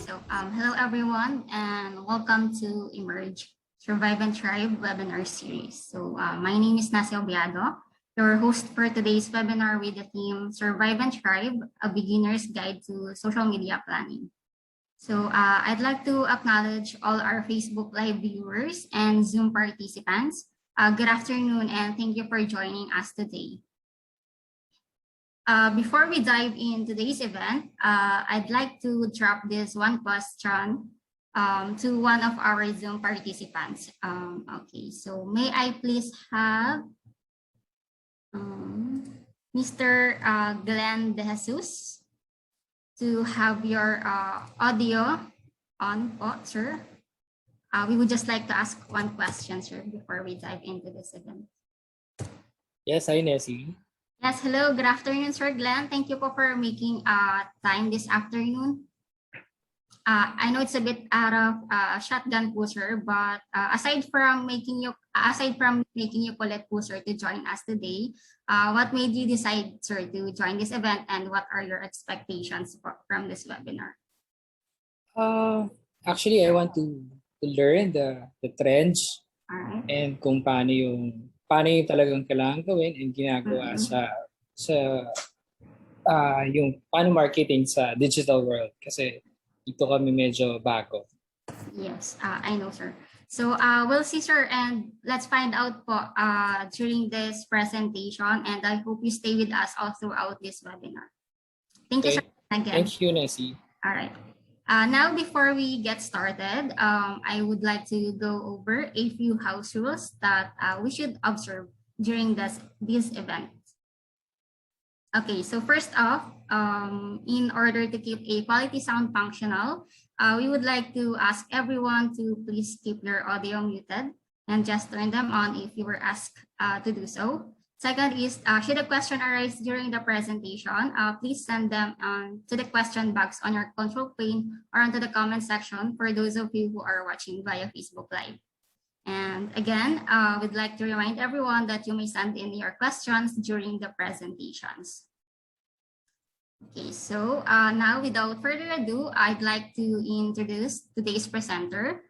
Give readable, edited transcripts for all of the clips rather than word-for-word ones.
Hello everyone, and welcome to Emerge Survive and Thrive webinar series. My name is Nasia Obiado, your host for today's webinar with the theme Survive and Thrive, a beginner's guide to social media planning. I'd like to acknowledge all our Facebook Live viewers and Zoom participants. Good afternoon, and thank you for joining us today. Before we dive in today's event, I'd like to drop this one question to one of our Zoom participants. So may I please have Mr. Glenn De Jesus to have your audio on, sir. We would just like to ask one question, sir, before we dive into this event. Yes, hi, Nessie. Yes, hello. Good afternoon, Sir Glenn. Thank you for making time this afternoon. I know it's a bit out of shotgun po, sir, but aside from making you Colette po, sir, to join us today, what made you decide, sir, to join this event, and what are your expectations from this webinar? Actually, I want to learn the trends, right, and kung paano yung talagang kailangan gawin and ginagawa sa yung paano marketing sa digital world, kasi ito kami medyo bago. Yes, I know, sir. So we'll see, sir, and let's find out po during this presentation, and I hope you stay with us all throughout this webinar. Thank you, sir, again. Thank you, Nessie. All right. Now, before we get started, I would like to go over a few house rules that we should observe during this event. Okay, so first off, in order to keep a quality sound functional, we would like to ask everyone to please keep your audio muted and just turn them on if you were asked to do so. Second is, should a question arise during the presentation, please send them to the question box on your control pane or onto the comment section for those of you who are watching via Facebook Live. And again, we'd like to remind everyone that you may send in your questions during the presentations. Okay, so now without further ado, I'd like to introduce today's presenter.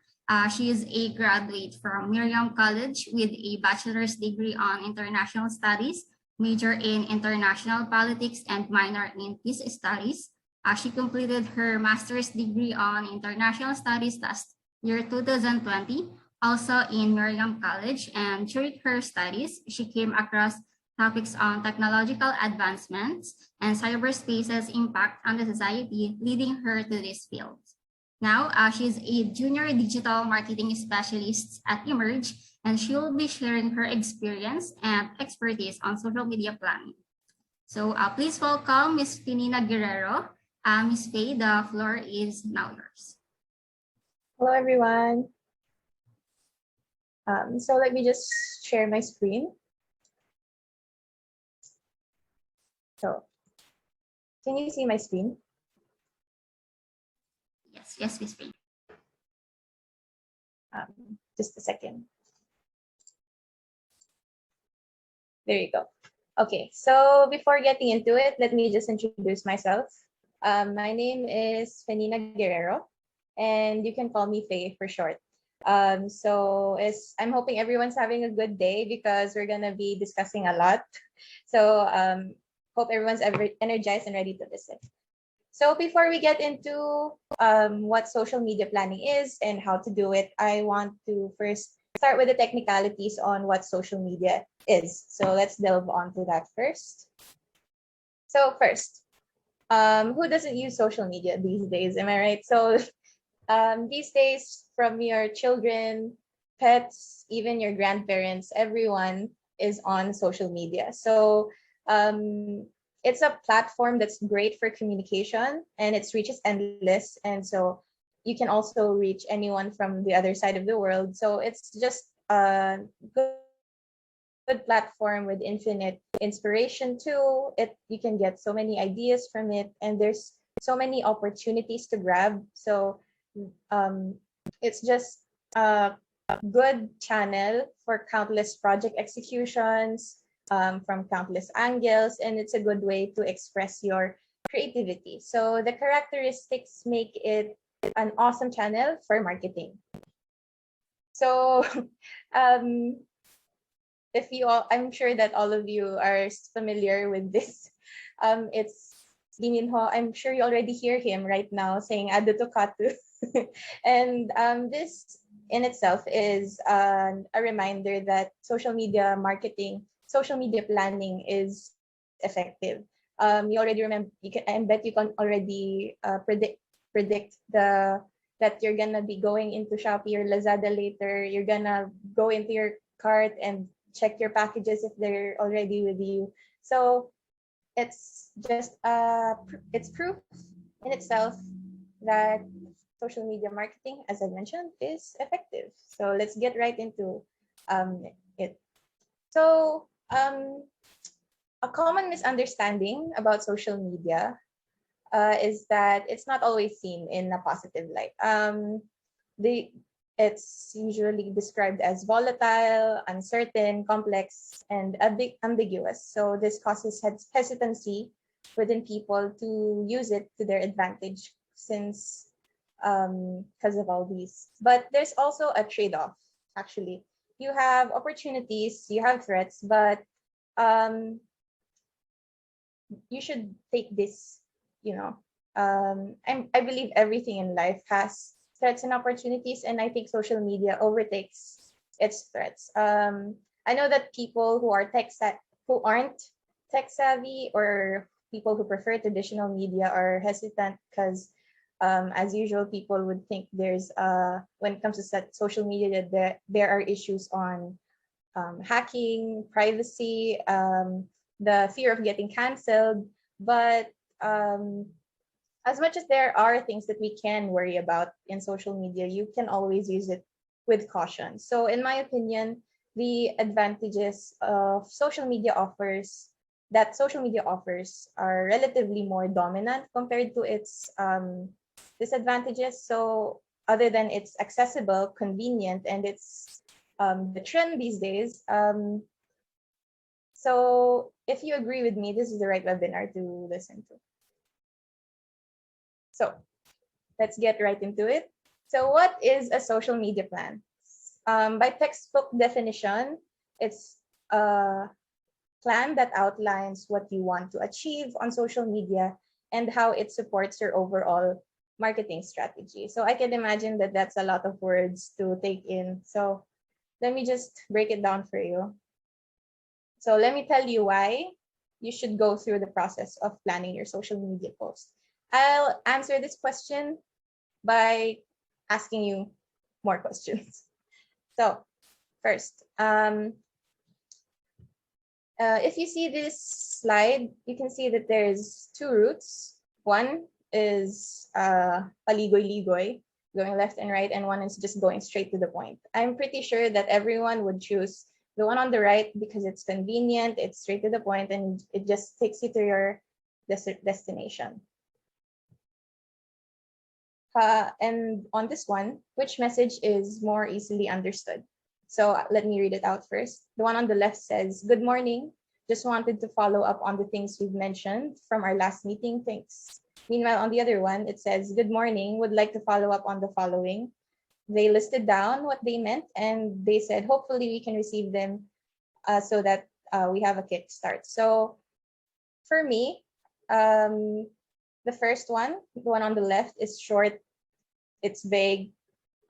She is a graduate from Miriam College with a bachelor's degree on international studies, major in international politics, and minor in peace studies. She completed her master's degree on international studies last year, 2020, also in Miriam College. And during her studies, she came across topics on technological advancements and cyberspace's impact on the society, leading her to this field. Now, she's a junior digital marketing specialist at Emerge, and she will be sharing her experience and expertise on social media planning. So please welcome Ms. Finina Guerrero. Ms. Faye, the floor is now yours. Hello, everyone. So let me just share my screen. So, can you see my screen? Yes, Ms. Faye. Just a second. There you go. Okay, so before getting into it, let me just introduce myself. My name is Finina Guerrero, and you can call me Faye for short. I'm hoping everyone's having a good day because we're gonna be discussing a lot. So hope everyone's energized and ready to listen. So before we get into what social media planning is and how to do it, I want to first start with the technicalities on what social media is. So let's delve onto that first. So first, who doesn't use social media these days? Am I right? So these days, from your children, pets, even your grandparents, everyone is on social media. So it's a platform that's great for communication, and its reach is endless. And so you can also reach anyone from the other side of the world. So it's just a good platform with infinite inspiration too. You can get so many ideas from it, and there's so many opportunities to grab. So it's just a good channel for countless project executions, from countless angles, and it's a good way to express your creativity. So the characteristics make it an awesome channel for marketing. So um, if you all, I'm sure that all of you are familiar with this. It's Lee Min-ho. I'm sure you already hear him right now saying "Ado to Katu," and this in itself is a reminder that social media marketing, social media planning is effective. You already remember. I bet you can already predict the that you're gonna be going into Shopee or Lazada later. You're gonna go into your cart and check your packages if they're already with you. So it's just it's proof in itself that social media marketing, as I mentioned, is effective. So let's get right into it. So a common misunderstanding about social media is that it's not always seen in a positive light. The It's usually described as volatile, uncertain, complex, and a bit ambiguous. So this causes hesitancy within people to use it to their advantage since because of all these. But there's also a trade-off, actually. You have opportunities, you have threats, but um, you should take this, you know, I believe everything in life has threats and opportunities, and I think social media overtakes its threats. I know that people who are who aren't tech savvy, or people who prefer traditional media, are hesitant because, as usual, people would think there's when it comes to social media, that there are issues on hacking, privacy, the fear of getting canceled. But as much as there are things that we can worry about in social media, you can always use it with caution. So in my opinion, the advantages of social media offers are relatively more dominant compared to its disadvantages. So other than it's accessible, convenient, and it's the trend these days. So if you agree with me, this is the right webinar to listen to. So let's get right into it. So what is a social media plan? By textbook definition, it's a plan that outlines what you want to achieve on social media and how it supports your overall marketing strategy. So I can imagine that that's a lot of words to take in. So let me just break it down for you. So let me tell you why you should go through the process of planning your social media post. I'll answer this question by asking you more questions. So first, if you see this slide, you can see that there's two routes. One is paligoy-ligoy, going left and right, and one is just going straight to the point. I'm pretty sure that everyone would choose the one on the right because it's convenient, it's straight to the point, and it just takes you to your destination. And on this one, which message is more easily understood? So let me read it out first. The one on the left says, "Good morning. Just wanted to follow up on the things we've mentioned from our last meeting. Thanks." Meanwhile, on the other one, it says, "Good morning. Would like to follow up on the following." They listed down what they meant, and they said, hopefully we can receive them so that we have a kickstart. So for me, the first one, the one on the left, is short. It's vague.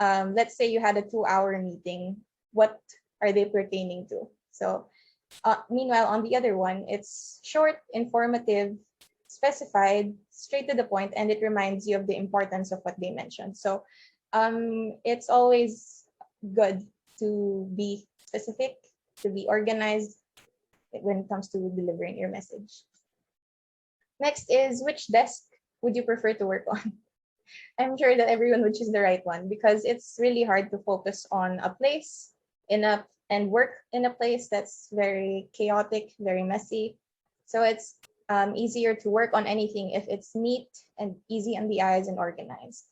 Let's say you had a 2-hour meeting. What are they pertaining to? So meanwhile, on the other one, it's short, informative, specified, straight to the point, and it reminds you of the importance of what they mentioned. So it's always good to be specific, to be organized when it comes to delivering your message. Next is, which desk would you prefer to work on? I'm sure that everyone would choose the right one because it's really hard to focus on a place and work in a place that's very chaotic, very messy. So it's easier to work on anything if it's neat and easy on the eyes and organized.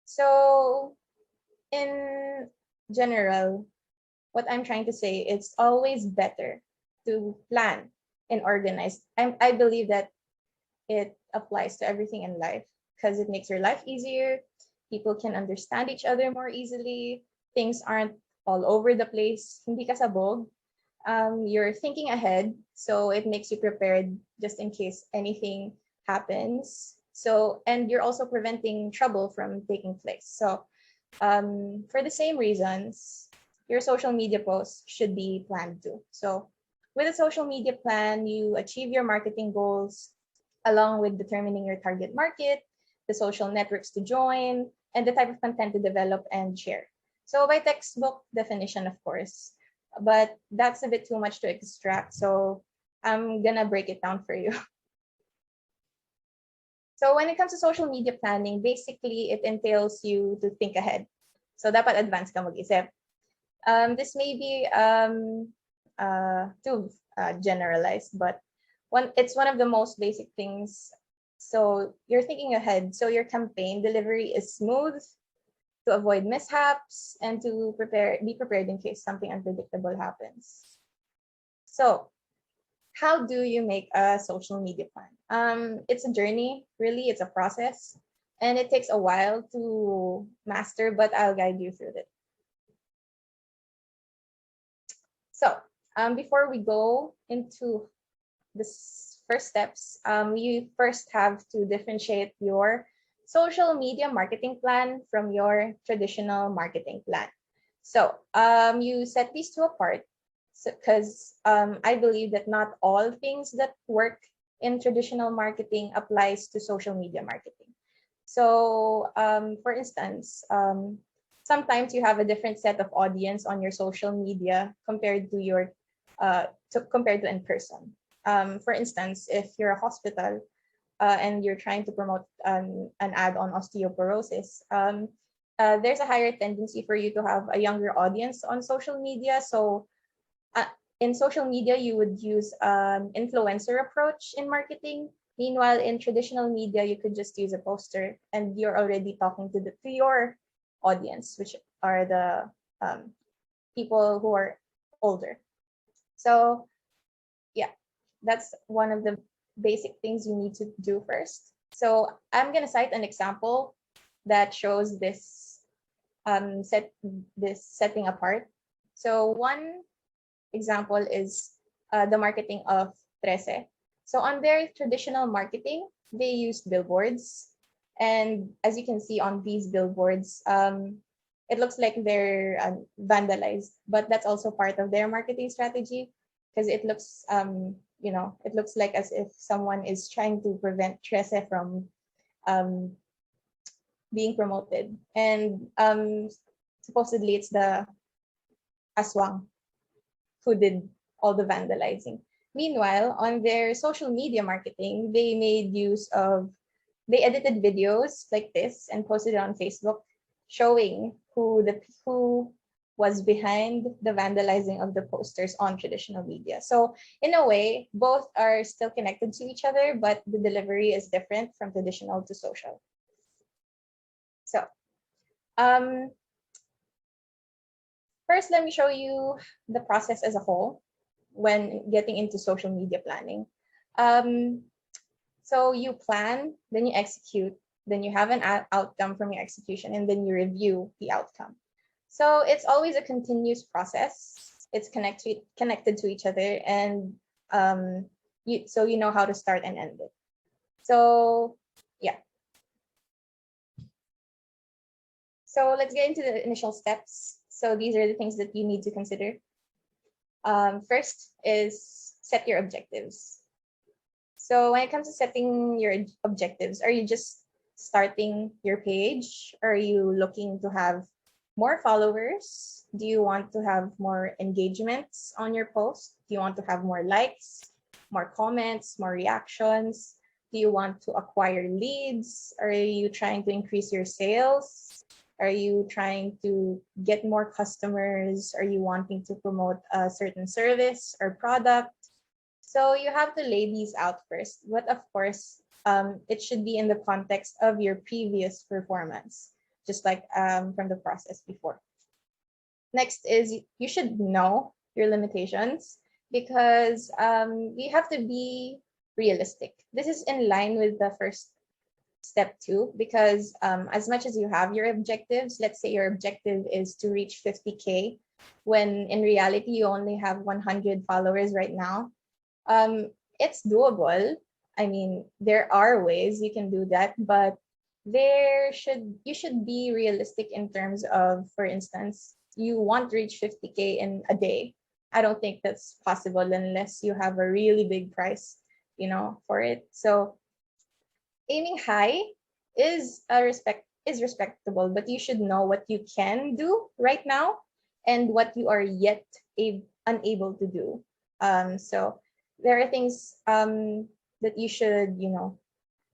So in general, what I'm trying to say, it's always better to plan and organize. I believe that it applies to everything in life. because it makes your life easier. People can understand each other more easily. Things aren't all over the place. Hindi ka sabog. You're thinking ahead, so it makes you prepared just in case anything happens. So, and you're also preventing trouble from taking place. So, for the same reasons, your social media posts should be planned too. So, with a social media plan, you achieve your marketing goals along with determining your target market, the social networks to join, and the type of content to develop and share. So, by textbook definition, of course, but that's a bit too much to extract. So, I'm gonna break it down for you. So when it comes to social media planning, basically it entails you to think ahead. So dapat advance ka mag-isip. This may be too generalized, but it's one of the most basic things. So you're thinking ahead. So your campaign delivery is smooth to avoid mishaps and to be prepared in case something unpredictable happens. So how do you make a social media plan? It's a journey, really, it's a process, and it takes a while to master, but I'll guide you through it. So before we go into the first steps, you first have to differentiate your social media marketing plan from your traditional marketing plan. So you set these two apart because I believe that not all things that work in traditional marketing applies to social media marketing. So for instance, sometimes you have a different set of audience on your social media compared to your compared to in person. For instance, if you're a hospital and you're trying to promote an ad on osteoporosis, there's a higher tendency for you to have a younger audience on social media. So in social media, you would use influencer approach in marketing. Meanwhile, in traditional media, you could just use a poster and you're already talking to your audience, which are the people who are older. So yeah, that's one of the basic things you need to do first. So I'm going to cite an example that shows this setting apart. So one example is the marketing of Trece. So on their traditional marketing, they used billboards. And as you can see on these billboards, it looks like they're vandalized, but that's also part of their marketing strategy because it looks, it looks like as if someone is trying to prevent Trece from being promoted. And supposedly it's the aswang who did all the vandalizing. Meanwhile, on their social media marketing, they edited videos like this and posted it on Facebook, showing who was behind the vandalizing of the posters on traditional media. So in a way, both are still connected to each other, but the delivery is different from traditional to social. So first, let me show you the process as a whole when getting into social media planning. So you plan, then you execute, then you have an outcome from your execution, and then you review the outcome. So it's always a continuous process. It's connected to each other, and so you know how to start and end it. So yeah. So let's get into the initial steps. So these are the things that you need to consider. First is set your objectives. So when it comes to setting your objectives, are you just starting your page? Are you looking to have more followers? Do you want to have more engagements on your post? Do you want to have more likes, more comments, more reactions? Do you want to acquire leads? Are you trying to increase your sales? Are you trying to get more customers? Are you wanting to promote a certain service or product? So you have to lay these out first. But of course, it should be in the context of your previous performance, just like from the process before. Next is you should know your limitations because you have to be realistic. This is in line with the first step 2, because as much as you have your objectives, let's say your objective is to reach 50K, when in reality you only have 100 followers right now. It's doable. I mean, there are ways you can do that, but you should be realistic in terms of, for instance, you want to reach 50K in a day. I don't think that's possible unless you have a really big price, for it. So aiming high is respectable, but you should know what you can do right now and what you are yet unable to do. So there are things that you should know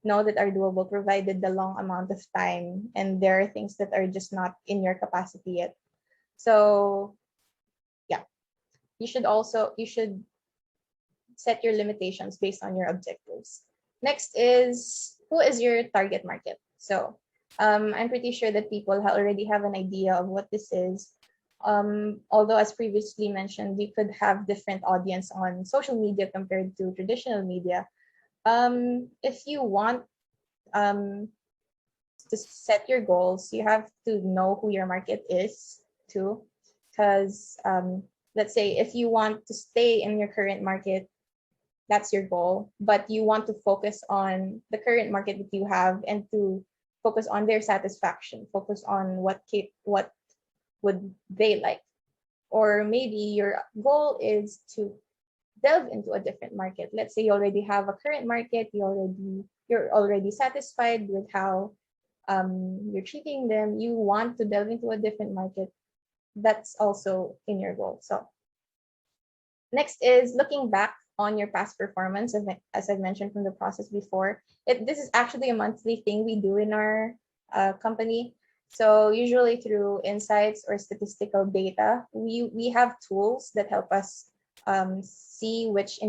that are doable, provided the long amount of time, and there are things that are just not in your capacity yet. So yeah, you should set your limitations based on your objectives. Next is, who is your target market? So I'm pretty sure that people already have an idea of what this is. Although, as previously mentioned, you could have different audience on social media compared to traditional media. If you want to set your goals, you have to know who your market is too. Because let's say if you want to stay in your current market, that's your goal, but you want to focus on the current market that you have and to focus on their satisfaction, focus on what would they like. Or maybe your goal is to delve into a different market. Let's say you already have a current market, you're already satisfied with how you're treating them, you want to delve into a different market. That's also in your goal. So next is looking back on your past performance. As I've mentioned from the process before, this is actually a monthly thing we do in our company. So usually through insights or statistical data, we have tools that help us see which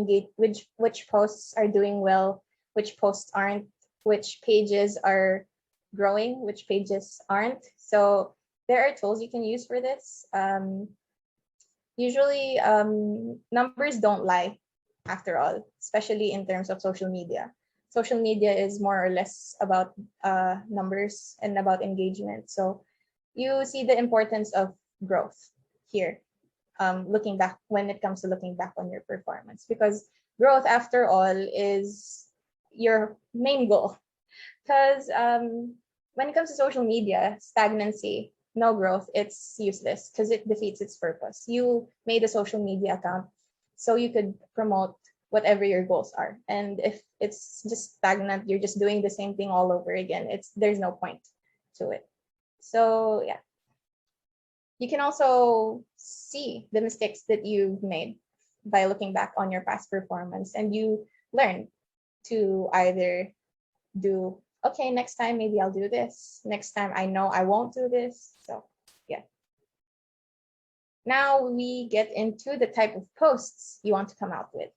posts are doing well, which posts aren't, which pages are growing, which pages aren't. So there are tools you can use for this. Usually numbers don't lie, after all, especially in terms of social media. Social media is more or less about numbers and about engagement. So you see the importance of growth here, looking back, when it comes to looking back on your performance, because growth, after all, is your main goal. Because when it comes to social media, stagnancy, no growth, it's useless because it defeats its purpose. You made a social media account so you could promote whatever your goals are. And if it's just stagnant, you're just doing the same thing all over again. There's no point to it. So yeah. You can also see the mistakes that you've made by looking back on your past performance, and you learn to either do, okay, next time maybe I'll do this. Next time I know I won't do this. So yeah. Now we get into the type of posts you want to come out with.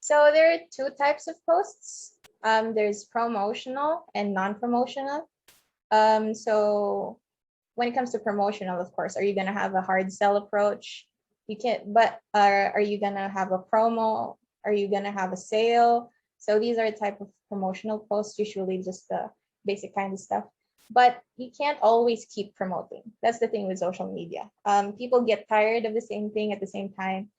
So there are two types of posts. There's promotional and non-promotional. So when it comes to promotional, of course, are you gonna have a hard sell approach? You can't, but are you gonna have a promo? Are you gonna have a sale? So these are a type of promotional posts, usually just the basic kind of stuff. But you can't always keep promoting. That's the thing with social media. People get tired of the same thing at the same time.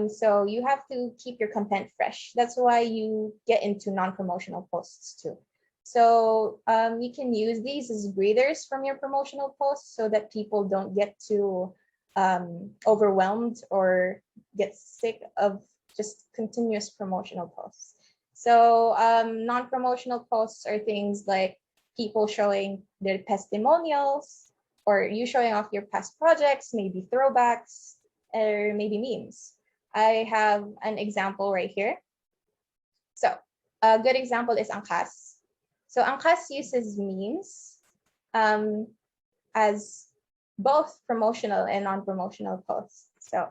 So you have to keep your content fresh. That's why you get into non-promotional posts too. So you can use these as breathers from your promotional posts so that people don't get too overwhelmed or get sick of just continuous promotional posts. So non-promotional posts are things like people showing their testimonials, or you showing off your past projects, maybe throwbacks, or maybe memes. I have an example right here. So a good example is Angkas. So Angkas uses memes as both promotional and non-promotional posts. So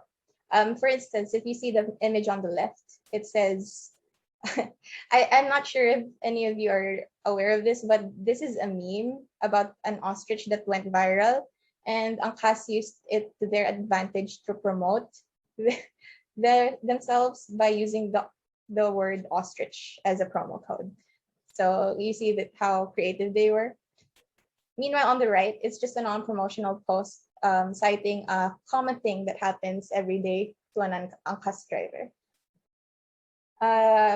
for instance, if you see the image on the left, it says, I'm not sure if any of you are aware of this, but this is a meme about an ostrich that went viral, and Angkas used it to their advantage to promote themselves by using the word ostrich as a promo code. So you see that how creative they were. Meanwhile, on the right, it's just a non-promotional post citing a common thing that happens every day to an angkas driver.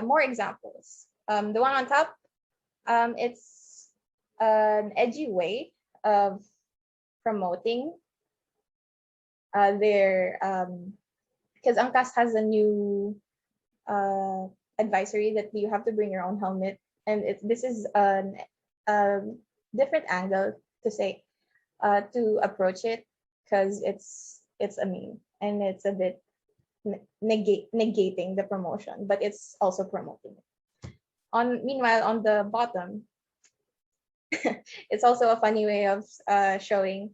More examples. The one on top, it's an edgy way of promoting their, because Angkas has a new advisory that you have to bring your own helmet, and this is a different angle to say to approach it, because it's a meme and it's a bit negating the promotion, but it's also promoting it. Meanwhile, on the bottom, it's also a funny way of showing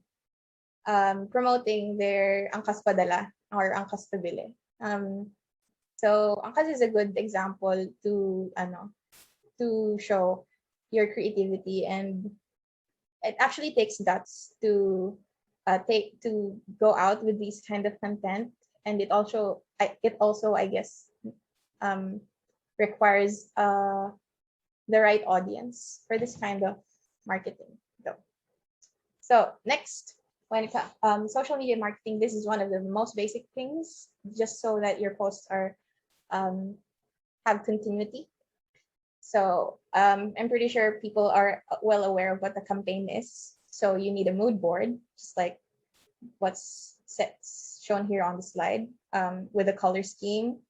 promoting their angkas padala or angkas pabili. So angkas is a good example to show your creativity, and it actually takes guts to go out with these kind of content, and it also I guess requires the right audience for this kind of marketing though. So next, when it comes social media marketing, this is one of the most basic things, just so that your posts are have continuity. So I'm pretty sure people are well aware of what the campaign is. So you need a mood board, just like what's shown here on the slide, with a color scheme,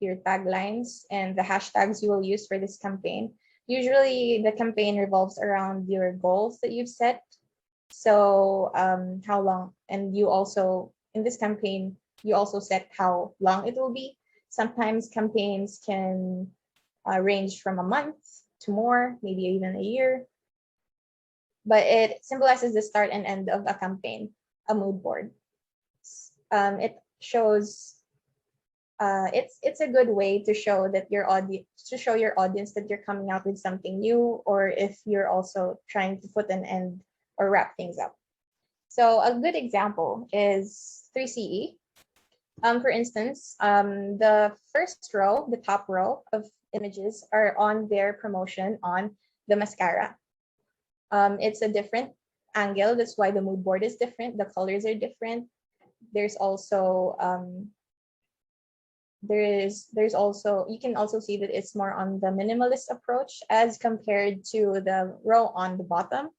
your taglines, and the hashtags you will use for this campaign. Usually the campaign revolves around your goals that you've set. So how long, and you also, in this campaign, you also set how long it will be. Sometimes campaigns can range from a month to more, maybe even a year. But it symbolizes the start and end of a campaign, a mood board. It shows, it's a good way to show that your audience that you're coming out with something new, or if you're also trying to put an end or wrap things up. So a good example is 3CE. For instance, the first row, the top row of images are on their promotion on the mascara. It's a different angle. That's why the mood board is different. The colors are different. There's also you can also see that it's more on the minimalist approach as compared to the row on the bottom,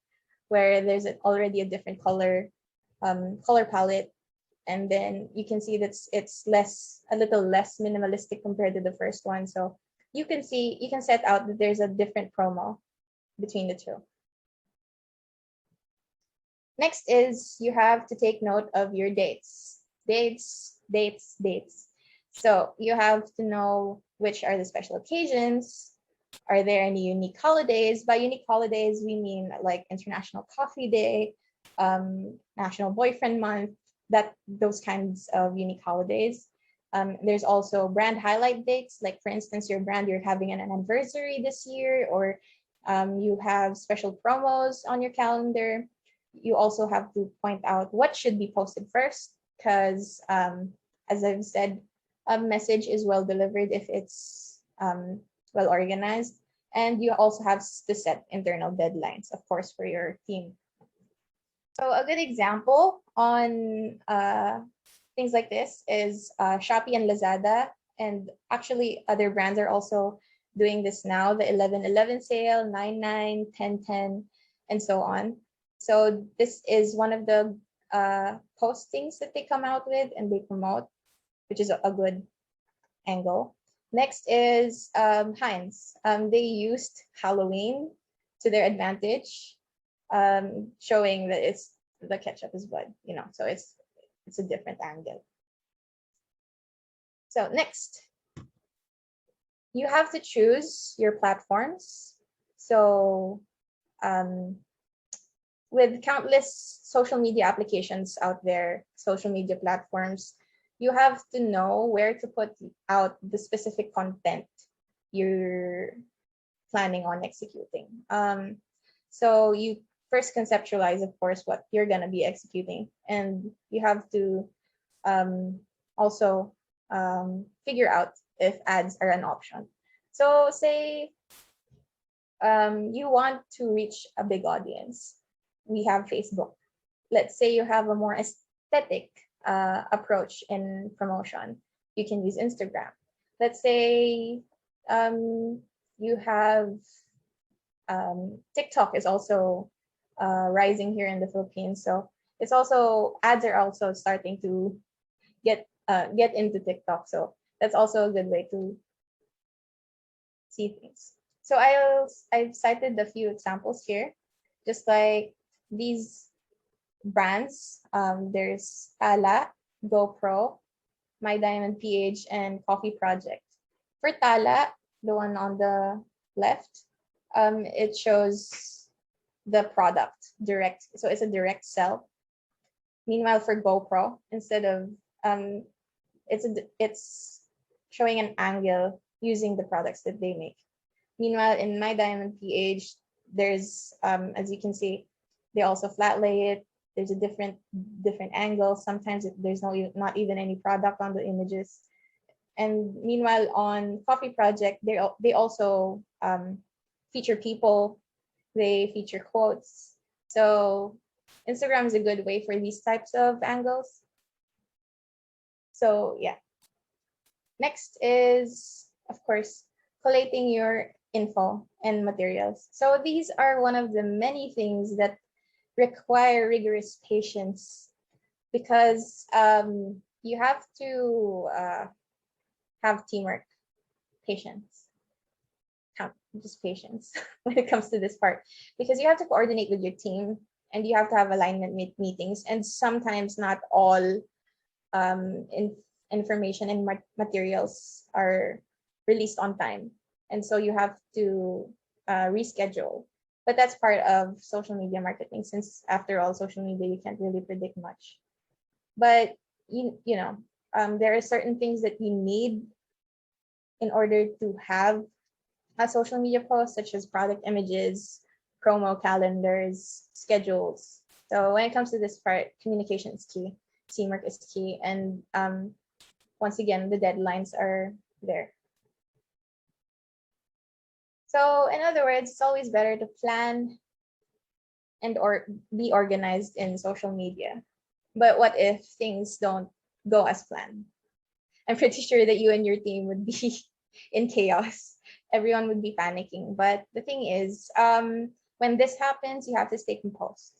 where there's already a different color palette, and then you can see that it's a little less minimalistic compared to the first one. So you can set out that there's a different promo between the two. Next is you have to take note of your dates. So you have to know which are the special occasions. Are there any unique holidays? By unique holidays, we mean like International Coffee Day, National Boyfriend Month, those kinds of unique holidays. There's also brand highlight dates, like for instance, your brand, you're having an anniversary this year, or you have special promos on your calendar. You also have to point out what should be posted first, because as I've said, a message is well delivered if it's well organized, and you also have to set internal deadlines, of course, for your team. So a good example on things like this is Shopee and Lazada, and actually other brands are also doing this now, the 11/11 sale, 9/9, 10/10, and so on. So this is one of the postings that they come out with and they promote, which is a good angle. Next is Heinz. They used Halloween to their advantage, showing that the ketchup is blood, so it's a different angle. So next, you have to choose your platforms. So with countless social media applications out there, social media platforms, you have to know where to put out the specific content you're planning on executing. So you first conceptualize, of course, what you're going to be executing, and you have to also figure out if ads are an option. So say You want to reach a big audience. We have Facebook. Let's say you have a more aesthetic approach in promotion. You can use Instagram. Let's say you have TikTok is also rising here in the Philippines. So it's also ads are also starting to get into TikTok. So that's also a good way to see things. So I've cited a few examples here, just like these brands. There's Tala, GoPro, My Diamond PH, and Coffee Project. For Tala, the one on the left, it shows the product direct. So it's a direct sell. Meanwhile, for GoPro, instead of it's showing an angle using the products that they make. Meanwhile, in My Diamond PH, there's as you can see, they also flat lay it. There's a different angle. Sometimes there's not even any product on the images. And meanwhile, on Coffee Project, they also feature people. They feature quotes. So Instagram is a good way for these types of angles. So yeah. Next is, of course, collating your info and materials. So these are one of the many things that require rigorous patience, because you have to have teamwork, patience, just patience when it comes to this part, because you have to coordinate with your team and you have to have alignment meetings, and sometimes not all information and materials are released on time, and so you have to reschedule. But that's part of social media marketing, since after all, social media, you can't really predict much. But you know, there are certain things that you need in order to have a social media post, such as product images, promo calendars, schedules. So when it comes to this part, communication is key, teamwork is key, and once again, the deadlines are there. So in other words, it's always better to plan and or be organized in social media. But what if things don't go as planned? I'm pretty sure that you and your team would be in chaos. Everyone would be panicking. But the thing is, when this happens, you have to stay composed.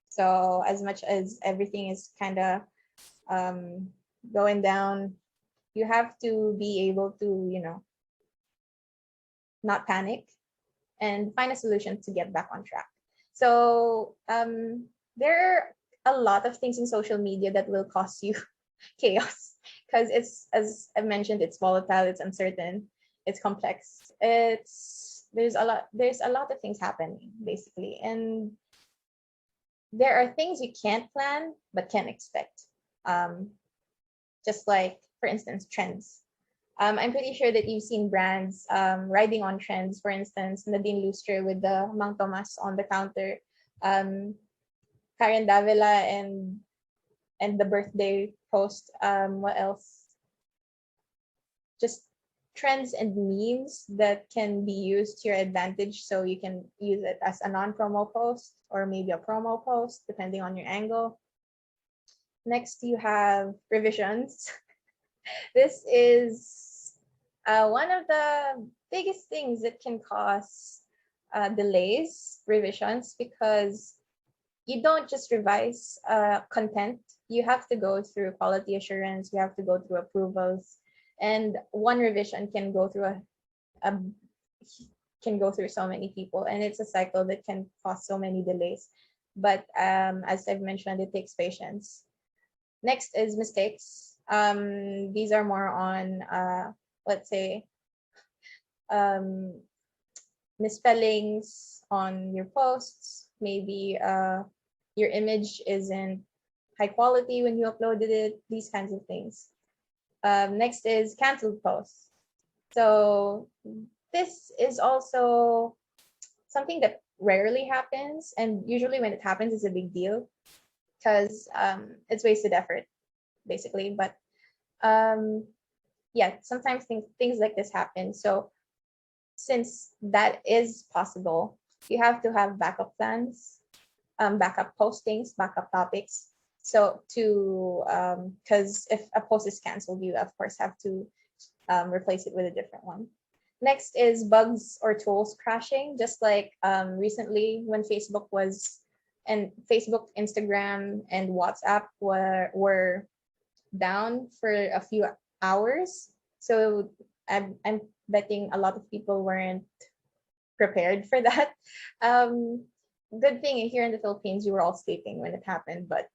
So as much as everything is kind of going down, you have to be able to, not panic and find a solution to get back on track. So there are a lot of things in social media that will cause you chaos, because it's, as I mentioned, it's volatile, it's uncertain, it's complex. There's a lot of things happening basically, and there are things you can't plan but can expect. Just like, for instance, trends. I'm pretty sure that you've seen brands riding on trends. For instance, Nadine Lustre with the Mang Tomas on the counter, Karen Davila and the birthday post. What else? Just trends and memes that can be used to your advantage, so you can use it as a non-promo post or maybe a promo post, depending on your angle. Next, you have revisions. This is one of the biggest things that can cause delays, revisions, because you don't just revise content. You have to go through quality assurance, you have to go through approvals, and one revision can go through so many people, and it's a cycle that can cause so many delays. But as I've mentioned, it takes patience. Next is mistakes. These are more on, let's say, misspellings on your posts. Maybe your image isn't high quality when you uploaded it, these kinds of things. Next is canceled posts. So this is also something that rarely happens, and usually when it happens, it's a big deal, because it's wasted effort, basically. But yeah, sometimes things like this happen. So since that is possible, you have to have backup plans, backup postings, backup topics. So because if a post is canceled, you of course have to replace it with a different one. Next is bugs or tools crashing, just like recently when Facebook, Instagram, and WhatsApp were down for a few hours. So I'm betting a lot of people weren't prepared for that. Good thing here in the Philippines, you were all sleeping when it happened, but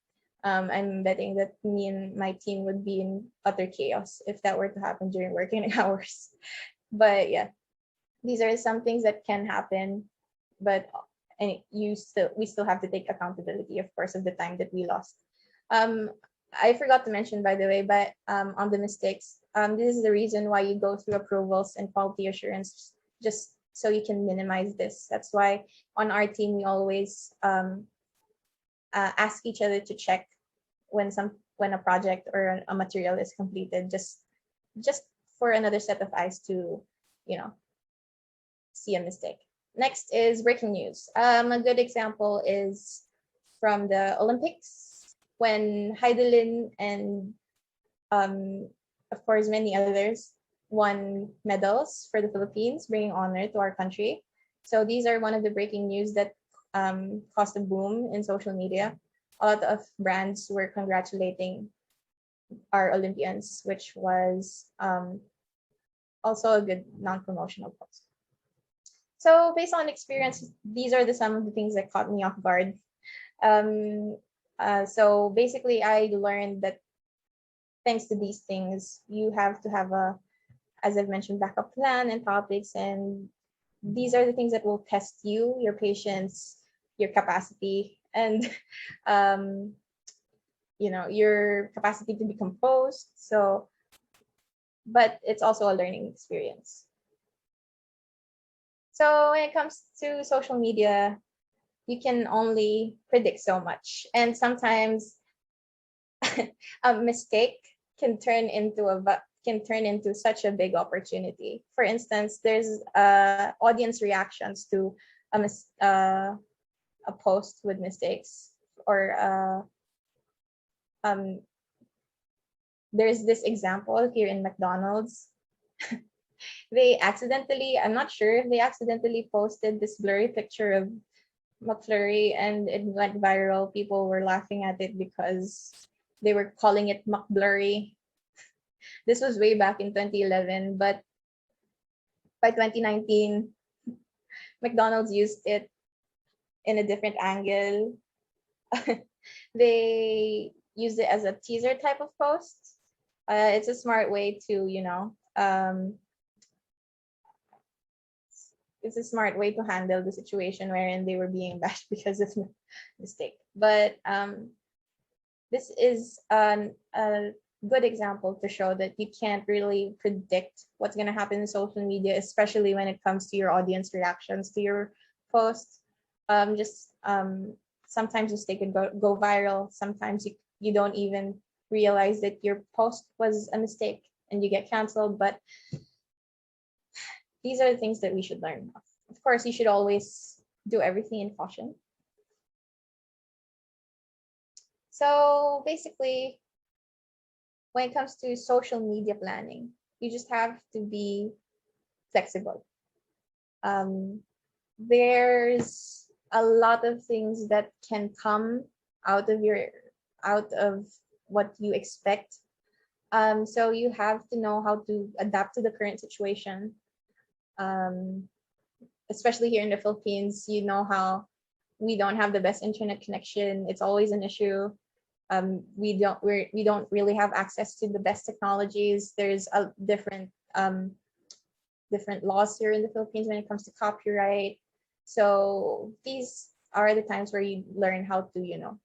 I'm betting that me and my team would be in utter chaos if that were to happen during working hours. But yeah, these are some things that can happen, but we still have to take accountability, of course, of the time that we lost. I forgot to mention, by the way, but on the mistakes, this is the reason why you go through approvals and quality assurance, just so you can minimize this. That's why on our team we always ask each other to check when a project or a material is completed, just for another set of eyes to see a mistake. Next is breaking news. A good example is from the Olympics when Heidelin and of course many others won medals for the Philippines, bringing honor to our country. So these are one of the breaking news that caused a boom in social media. A lot of brands were congratulating our Olympians, which was also a good non-promotional post. So based on experience, these are some of the things that caught me off guard. So basically, I learned that thanks to these things, you have to have as I've mentioned, backup plan and topics, and these are the things that will test you, your patience, your capacity, and your capacity to be composed. So, but it's also a learning experience. So when it comes to social media, you can only predict so much, and sometimes a mistake can turn into such a big opportunity. For instance, there's audience reactions to a post with mistakes, or there's this example here in McDonald's. I'm not sure if they accidentally posted this blurry picture of McFlurry and it went viral. People were laughing at it because they were calling it McBlurry. This was way back in 2011, but by 2019, McDonald's used it in a different angle. They used it as a teaser type of post. It's a smart way to, it's a smart way to handle the situation wherein they were being bashed because of mistake. But this is a good example to show that you can't really predict what's going to happen in social media, especially when it comes to your audience reactions to your posts. Sometimes mistake could go viral. Sometimes you don't even realize that your post was a mistake and you get canceled. But these are the things that we should learn. Of course, you should always do everything in caution. So basically, when it comes to social media planning, you just have to be flexible. There's a lot of things that can come out of what you expect. So you have to know how to adapt to the current situation. Especially here in the Philippines, you know how we don't have the best internet connection. It's always an issue. We don't really have access to the best technologies. There's a different laws here in the Philippines when it comes to copyright. So these are the times where you learn how to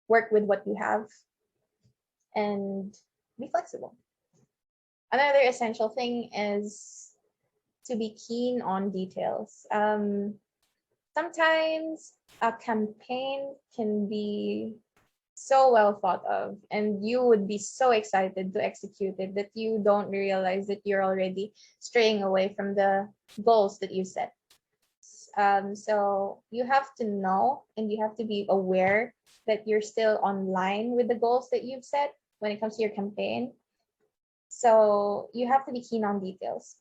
work with what you have and be flexible. Another essential thing is to be keen on details. Sometimes a campaign can be so well thought of, and you would be so excited to execute it that you don't realize that you're already straying away from the goals that you set. So you have to know and you have to be aware that you're still online with the goals that you've set when it comes to your campaign. So you have to be keen on details.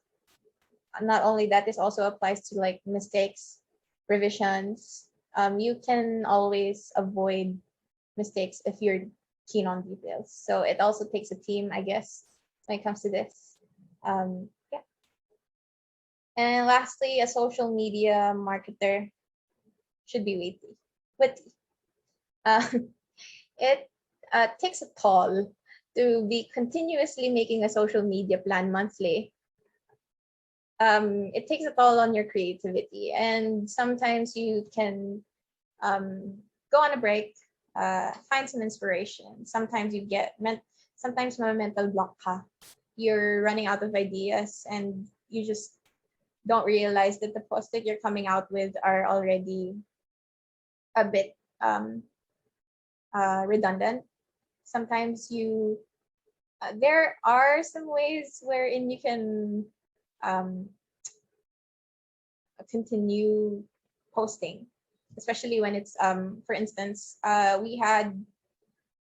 Not only that, this also applies to like mistakes, revisions. You can always avoid mistakes if you're keen on details. So it also takes a team, I guess, when it comes to this. Yeah. And lastly, a social media marketer should be witty. Uh, it takes a toll to be continuously making a social media plan monthly. It takes a toll on your creativity, and sometimes you can go on a break, find some inspiration. Sometimes you get sometimes my mental block ka. You're running out of ideas, and you just don't realize that the posts that you're coming out with are already a bit redundant. Sometimes there are some ways wherein you can um, continue posting, especially when it's for instance, we had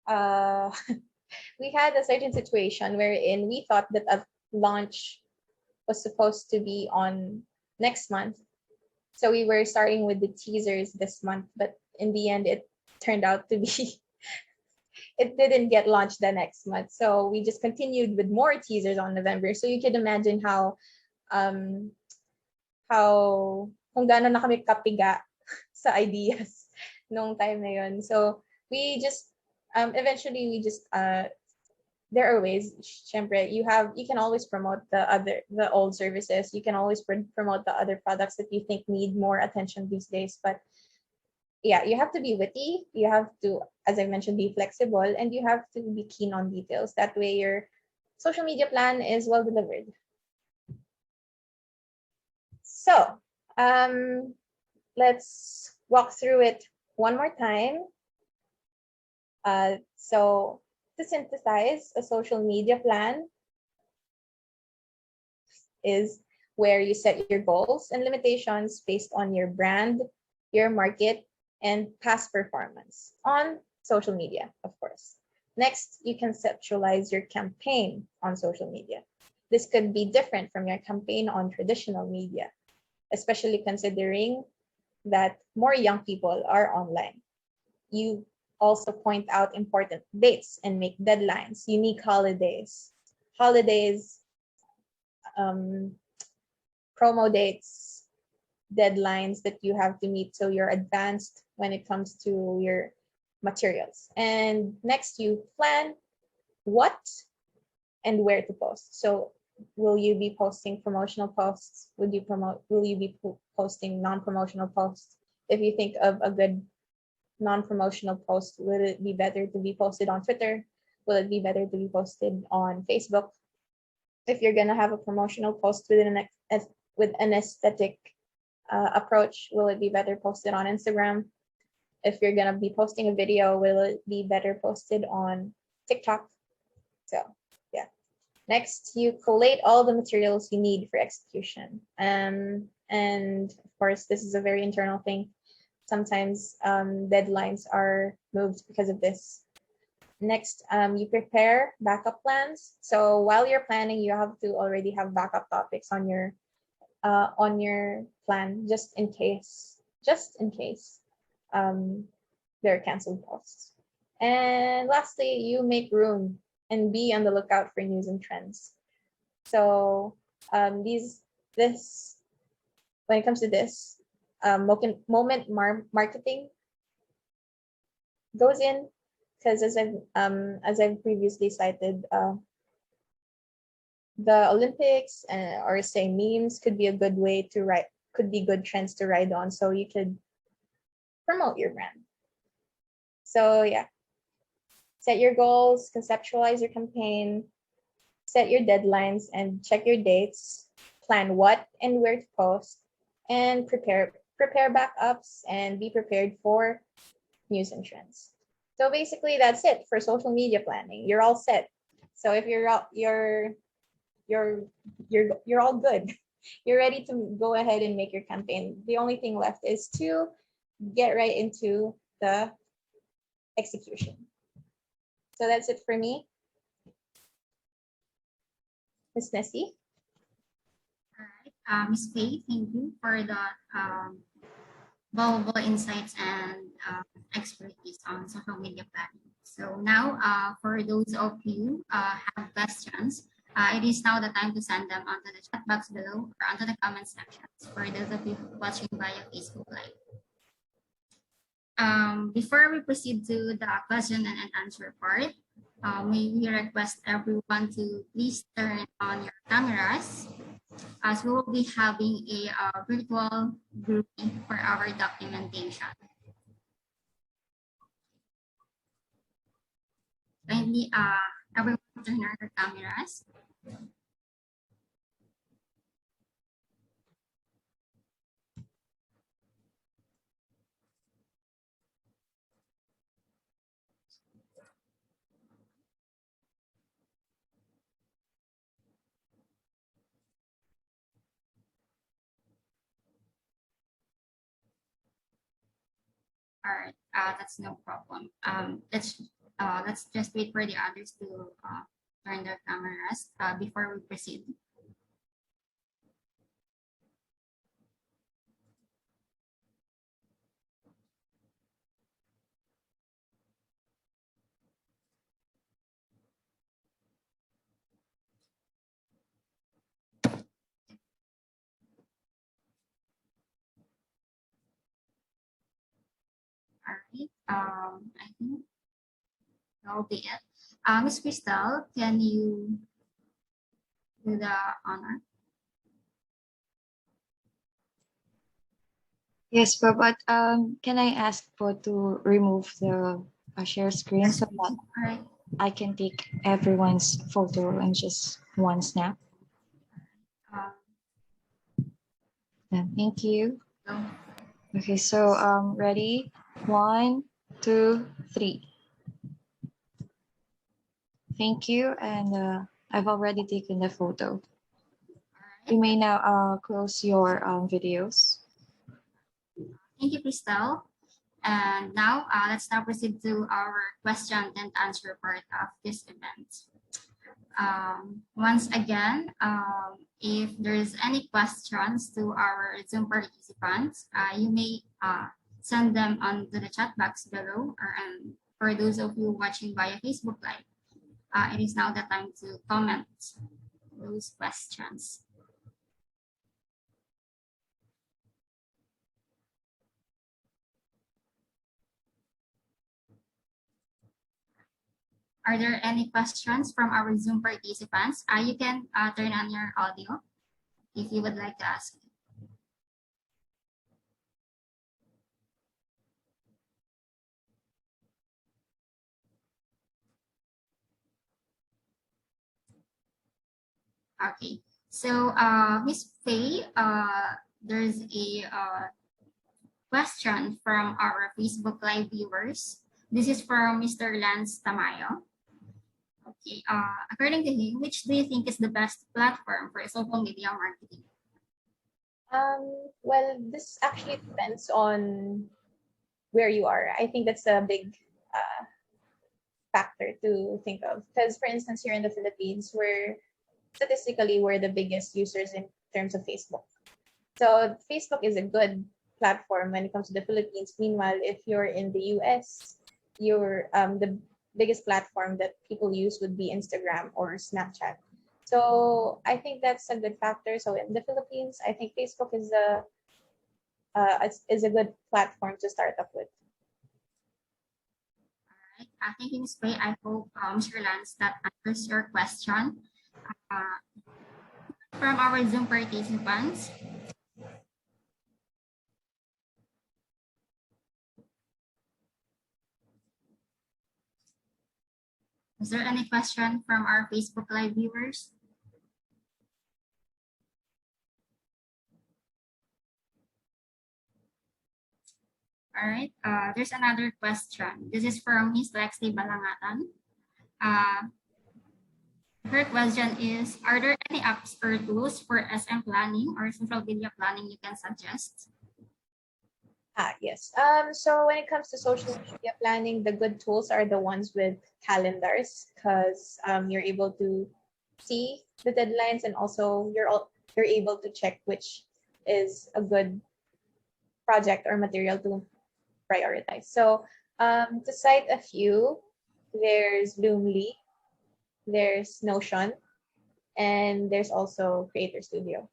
uh, we had a certain situation wherein we thought that a launch was supposed to be on next month. So we were starting with the teasers this month, but in the end it turned out to be it didn't get launched the next month. So we just continued with more teasers on November. So you can imagine um kung gaano na kami kapiga sa ideas nung time na yun. So we just eventually we just there are ways. Syempre, you can always promote the old services. You can always promote the other products that you think need more attention these days. But yeah, you have to be witty. You have to, as I mentioned, be flexible, and you have to be keen on details. That way, your social media plan is well delivered. So let's walk through it one more time. So to synthesize, a social media plan is where you set your goals and limitations based on your brand, your market, and past performance on social media, of course. Next, you conceptualize your campaign on social media. This could be different from your campaign on traditional media, especially considering that more young people are online. You also point out important dates and make deadlines, unique holidays, promo dates, deadlines that you have to meet so you're advanced when it comes to your materials. And next, you plan what and where to post. So will you be posting promotional posts? Will you be posting non-promotional posts? If you think of a good non-promotional post, would it be better to be posted on Twitter? Will it be better to be posted on Facebook? If you're gonna have a promotional post with an aesthetic approach, will it be better posted on Instagram? If you're gonna be posting a video, will it be better posted on TikTok? So yeah. Next, you collate all the materials you need for execution. And of course, this is a very internal thing. Sometimes deadlines are moved because of this. Next, you prepare backup plans. So while you're planning, you have to already have backup topics on your plan, just in case there are canceled posts. And lastly, you make room and be on the lookout for news and trends. So this when it comes to this, moment marketing goes in, because as I've previously cited, the Olympics or say memes could be a good way to could be good trends to ride on, so you could promote your brand. So yeah, set your goals, conceptualize your campaign, set your deadlines and check your dates, plan what and where to post, and prepare backups and be prepared for news and trends. So basically that's it for social media planning. You're all set. So if you're all good. You're ready to go ahead and make your campaign. The only thing left is to get right into the execution. So that's it for me. Ms. Nessie. All right. Ms. Faye, thank you for the valuable insights and expertise on social media planning. So now, for those of you have questions, it is now the time to send them onto the chat box below or onto the comment sections for those of you watching via Facebook Live. Before we proceed to the question and answer part, may we request everyone to please turn on your cameras, as we will be having a virtual grouping for our documentation. Kindly, everyone turn on their cameras. All right, that's no problem. Let's just wait for the others to turn their cameras before we proceed. All right, I think that will be it. Ms. Crystal, can you do the honor? Yes, but can I ask for to remove the share screen so that All right. I can take everyone's photo in just one snap? Thank you. Go. Okay, so ready? 1, 2, 3. Thank you, and I've already taken the photo. You may now close your videos. Thank you, Crystal. And now let's now proceed to our question and answer part of this event. Once again, if there's any questions to our Zoom participants, you may send them onto the chat box below, or for those of you watching via Facebook Live, it is now the time to comment those questions. Are there any questions from our Zoom participants? You can turn on your audio if you would like to ask. Okay, so Ms. Faye, there's a question from our Facebook Live viewers. This is from Mr. Lance Tamayo. Okay, according to him, which do you think is the best platform for social media marketing? Well, this actually depends on where you are. I think that's a big factor to think of. Because, for instance, here in the Philippines, we're the biggest users in terms of Facebook. So Facebook is a good platform when it comes to the Philippines. Meanwhile, if you're in the US, the biggest platform that people use would be Instagram or Snapchat. So I think that's a good factor. So in the Philippines, I think Facebook is a good platform to start up with. All right, thank you, Ms. Faye. I hope, Mr. Lance, that answers your question. From our Zoom participants, is there any question from our Facebook Live viewers? All right. There's another question. This is from Miss Lexi Balangatan. Her question is, are there any apps or tools for SM planning or social media planning you can suggest? Yes. So when it comes to social media planning, the good tools are the ones with calendars, because you're able to see the deadlines, and also you're able to check which is a good project or material to prioritize. So to cite a few, there's Bloomly, there's Notion, and there's also Creator Studio.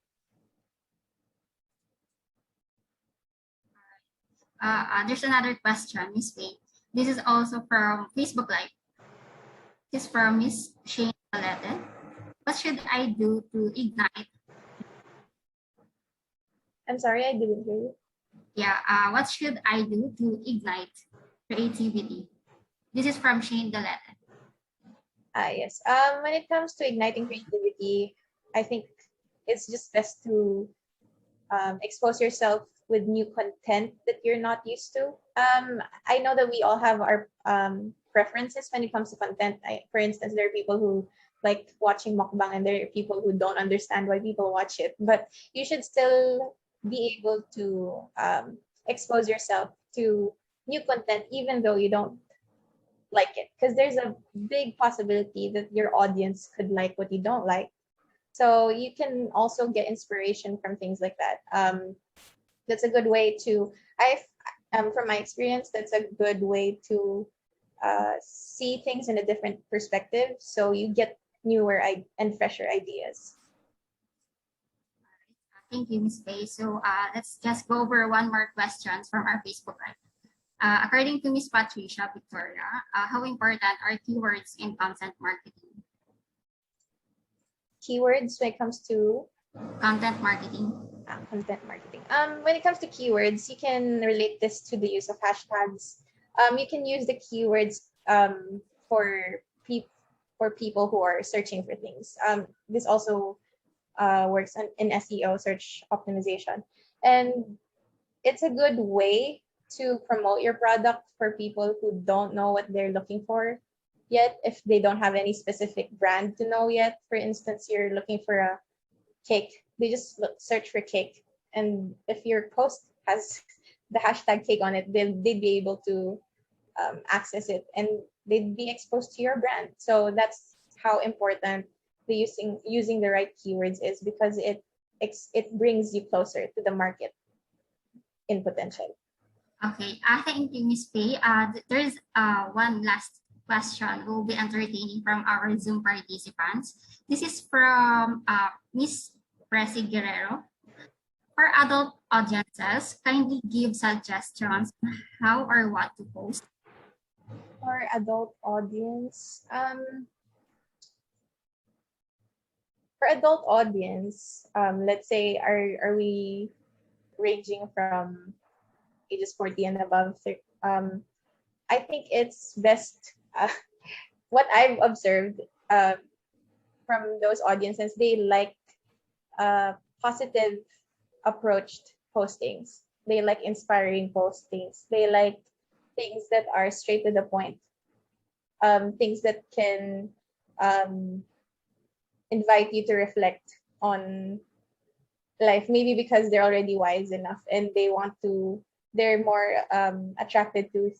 There's another question, Miss Faye. This is also from Facebook Live. This is from Miss Shane Valete. What should I do to ignite? I'm sorry, I didn't hear you. Yeah, what should I do to ignite creativity? This is from Shane Valete. Yes. When it comes to igniting creativity, I think it's just best to expose yourself with new content that you're not used to. I know that we all have our preferences when it comes to content. For instance, there are people who like watching mukbang, and there are people who don't understand why people watch it. But you should still be able to expose yourself to new content, even though you don't like it, because there's a big possibility that your audience could like what you don't like. So you can also get inspiration from things like that. That's a good way to, from my experience, that's a good way to see things in a different perspective. So you get newer and fresher ideas. Thank you, Ms. Faye. So let's just go over one more questions from our Facebook Live. According to Ms. Patricia Victoria, how important are keywords in content marketing? Keywords when it comes to Content marketing. Content marketing. When it comes to keywords, you can relate this to the use of hashtags. You can use the keywords for people who are searching for things. This also works in SEO, search optimization, and it's a good way to promote your product for people who don't know what they're looking for yet, if they don't have any specific brand to know yet. For instance, you're looking for a cake, they just search for cake, and if your post has the hashtag cake on it, they'd be able to access it, and they'd be exposed to your brand. So that's how important the using the right keywords is, because it brings you closer to the market in potential. Okay, thank you, Ms. Faye. There's one last question we'll be entertaining from our Zoom participants. This is from Ms. Presi Guerrero. For adult audiences, kindly give suggestions on how or what to post. For adult audience, let's say, are we ranging from ages 40 and above? I think it's best, what I've observed from those audiences, they like positive approached postings. They like inspiring postings. They like things that are straight to the point. Things that can invite you to reflect on life, maybe because they're already wise enough and they're more attracted to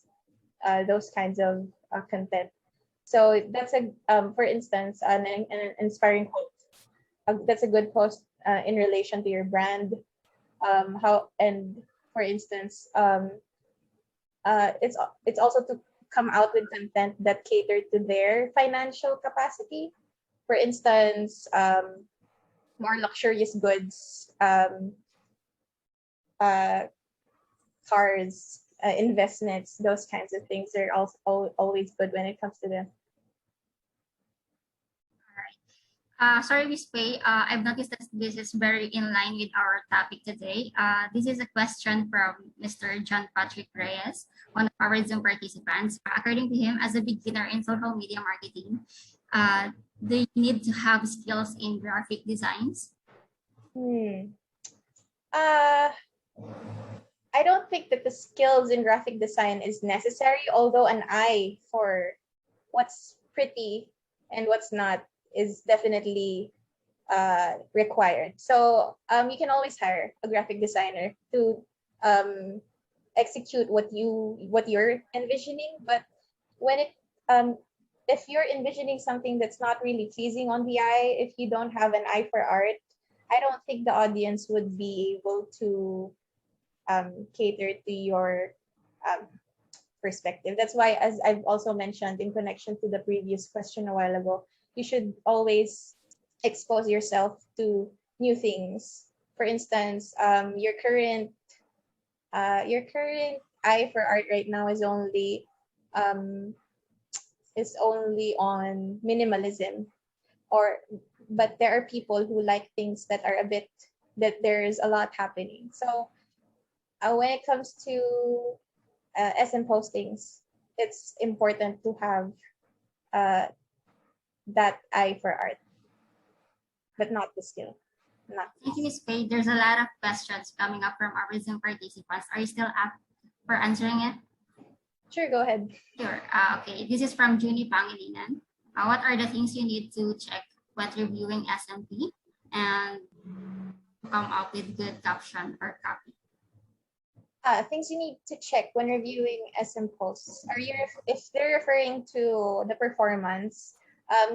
those kinds of content. So that's for instance, an inspiring quote. That's a good post in relation to your brand. For instance, it's also to come out with content that cater to their financial capacity. For instance, more luxurious goods, cars, investments, those kinds of things are also always good when it comes to them. Sorry, Ms. Faye, I've noticed that this is very in line with our topic today. This is a question from Mr. John Patrick Reyes, one of our Zoom participants. According to him, as a beginner in social media marketing, do you need to have skills in graphic designs? I don't think that the skills in graphic design is necessary, although an eye for what's pretty and what's not is definitely required. So you can always hire a graphic designer to execute what you're envisioning. But when it if you're envisioning something that's not really pleasing on the eye, if you don't have an eye for art, I don't think the audience would be able to cater to your um, perspective. That's why, as I've also mentioned in connection to the previous question a while ago, you should always expose yourself to new things. For instance, your current eye for art right now um, is only on minimalism, or but there are people who like things that are a bit that there's a lot happening. So when it comes to SM postings, it's important to have uh, that eye for art, but not the skill. Not Thank you, Ms. Faye. There's a lot of questions coming up from our Zoom participants. Are you still up for answering it? Sure, go ahead. Sure. Okay, this is from Junie Pangilinan. What are the things you need to check when reviewing SMP and come up with good caption or copy? Things you need to check when reviewing SM posts. If they're referring to the performance,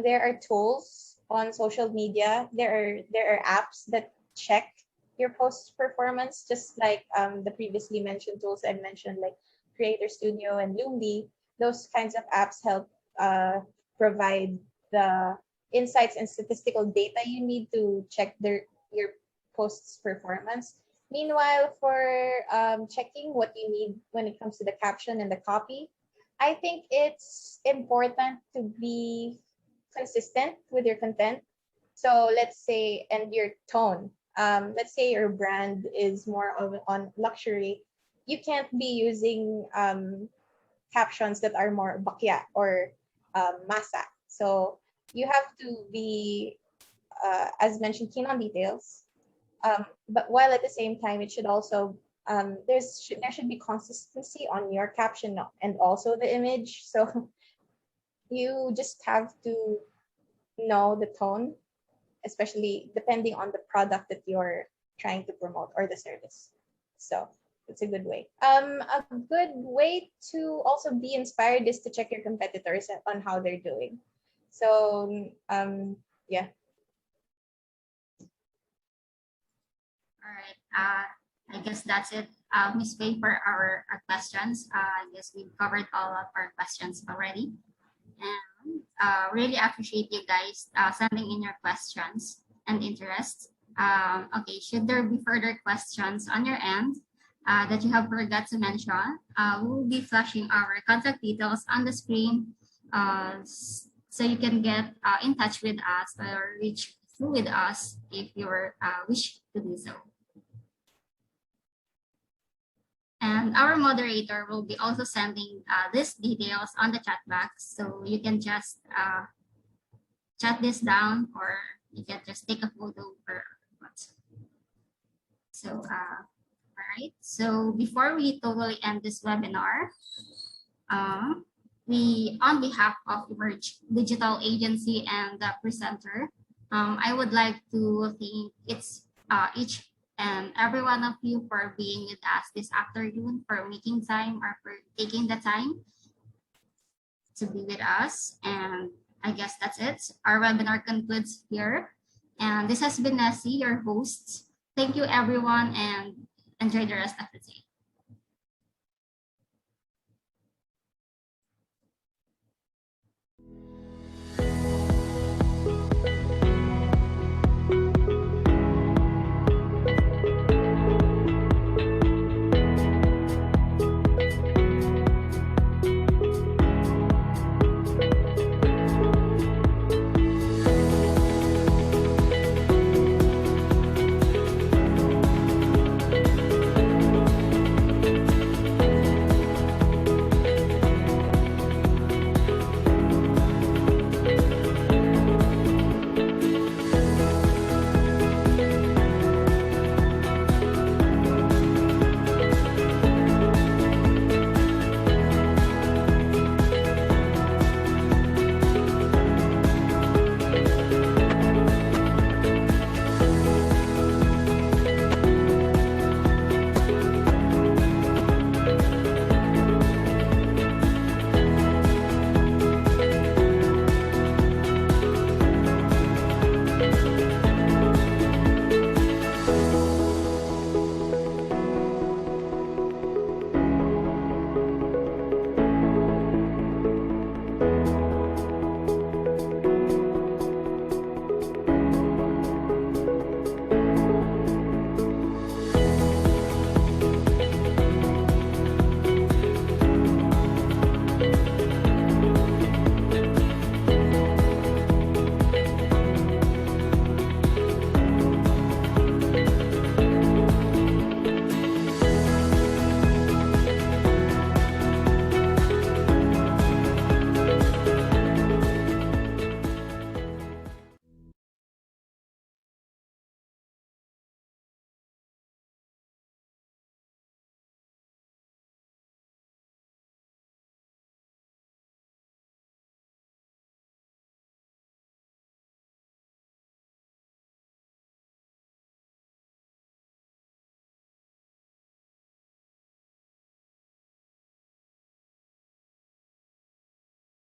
there are tools on social media. There are apps that check your post performance, just like the previously mentioned tools I mentioned, like Creator Studio and Loomly. Those kinds of apps help provide the insights and statistical data you need to check your post's performance. Meanwhile, for checking what you need when it comes to the caption and the copy, I think it's important to be consistent with your content. So let's say, and your tone. Let's say your brand is more of on luxury. You can't be using captions that are more bakya or masa. So you have to be, as mentioned, keen on details. But while at the same time, it should also there should be consistency on your caption and also the image. So you just have to know the tone, especially depending on the product that you're trying to promote or the service. So it's a good way. A good way to also be inspired is to check your competitors on how they're doing. So yeah. All right. I guess that's it, Ms. Faye, for our questions. I guess we've covered all of our questions already. And really appreciate you guys sending in your questions and interests. Okay, should there be further questions on your end that you have forgot to mention, we'll be flashing our contact details on the screen so you can get in touch with us or reach through with us if you wish to do so. And our moderator will be also sending these details on the chat box. So you can just jot this down, or you can just take a photo or what. So, all right. So before we totally end this webinar, we, on behalf of Emerge Digital Agency and the presenter, I would like to thank each and every one of you for being with us this afternoon, for making time or for taking the time to be with us. And I guess that's it. Our webinar concludes here. And this has been Nessie, your host. Thank you, everyone, and enjoy the rest of the day.